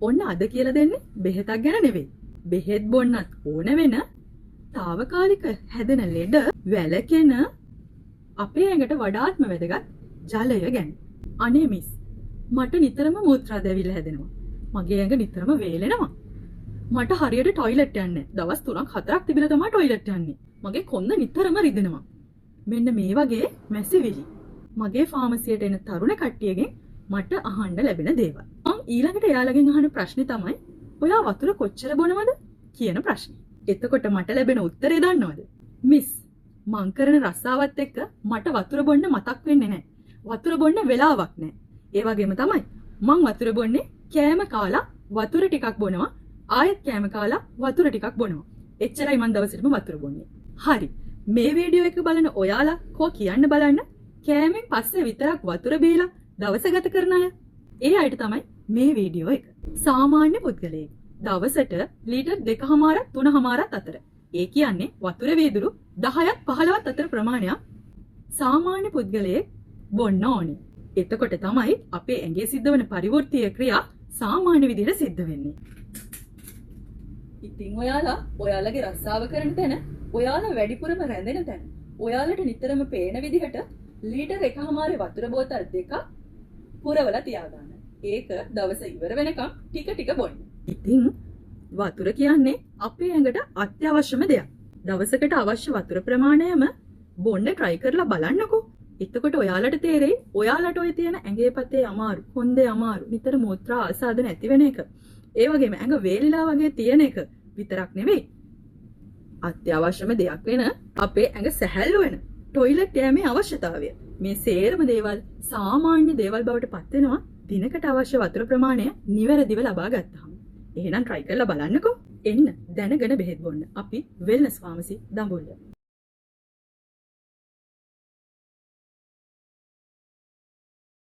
ඔන්න අද කියලා දෙන්නේ බෙහෙතක් ගැන නෙවෙයි. බෙහෙත් බොන්නත් ඕන වෙන తాවකාලික හැදෙන ලෙඩ වැළකෙන අපේ ඇඟට වඩාත්ම වැදගත් ජලය ගැන. අනේ මිස් මට නිතරම මූත්‍රා දැවිල්ල හැදෙනවා. මගේ ඇඟ නිතරම වේලෙනවා. මට හරියට টয়ලට් යන්නේ දවස් 3ක් 4ක් තිබිලා තමයි টয়ලට් යන්නේ. මගේ කොන්ද නිතරම රිදෙනවා. මෙන්න මේ වගේ මැසිවිලි. මගේ ෆාමසියට එන තරුණ කට්ටියගෙන් මට අහන්න ලැබෙන දේවල්. මං ඊළඟට එයාලගෙන් අහන ප්‍රශ්නේ තමයි ඔයා වතුර කොච්චර බොනවද කියන ප්‍රශ්නේ. එතකොට මට ලැබෙන උත්තරේ දන්නවද? මිස් මං කරන රස්සාවත් එක්ක මට වතුර බොන්න මතක් වෙන්නේ නැහැ. වතුර බොන්න වෙලාවක් නැහැ. ඒ වගේම තමයි මං වතුර බොන්නේ කෑම කාලා වතුර ටිකක් බොනවා. ආයෙත් කෑම කාලා වතුර ටිකක් බොනවා. එච්චරයි මං දවසටම වතුර බොන්නේ. හරි. මේ වීඩියෝ එක බලන ඔයාලා කෝ කියන්න බලන්න කෑමෙන් පස්සේ විතරක් වතුර බීලා දවස ගත කරන අය. ඒ අයට තමයි මේ වීඩියෝ එක. සාමාන්‍ය පුද්ගලයෙක් දවසට ලීටර් 2.5 3.5 අතර. ඒ කියන්නේ වතුර වීදුරු 10ක් 15ක් අතර ප්‍රමාණයක් සාමාන්‍ය පුද්ගලයෙක් බොන්න ඕනේ. එතකොට තමයි අපේ ඇඟේ සිද්ධ වෙන පරිවෘත්තීය ක්‍රියා සාමාන්‍ය විදිහට සිද්ධ වෙන්නේ. ඉතින් ඔයාලගේ රස්සාව කරන තැන, ඔයාලා වැඩිපුරම රැඳෙන තැන, ඔයාලට නිතරම පේන විදිහට ලීටර් 1.5 වතුර බෝතල් 2ක් පුරවලා තියාගන්න. ඒක දවස ඉවර වෙනකම් ටික ටික බොන්න. ඉතින් වතුර කියන්නේ අපේ ඇඟට අත්‍යවශ්‍යම දෙයක්. දවසකට අවශ්‍ය වතුර ප්‍රමාණයම බොන්න try කරලා බලන්නකෝ. එතකොට ඔයාලට තේරෙයි ඔයාලට ඔය තියෙන ඇඟේ පතේ අමාරු, කොන්දේ අමාරු, නිතර මූත්‍රා ආසාද නැති වෙන එක. ඒ වගේම ඇඟ වේලිලා වගේ තියෙන එක විතරක් නෙවෙයි. අත්‍යවශ්‍යම දෙයක් වෙන අපේ ඇඟ සැහැල්ලු වෙන টয়ලට් යෑමේ අවශ්‍යතාවය. මේ සේරම දේවල් සාමාන්‍ය දේවල් බවට පත් වෙනවා දිනකට අවශ්‍ය වතුර ප්‍රමාණය නිවැරදිව ලබා ගත්තාම. එහෙනම් try කරලා බලන්නකෝ. එන්න දැනගෙන බෙහෙත් බොන්න. අපි වෙල්නස් ෆාමසි දඹුල්ල.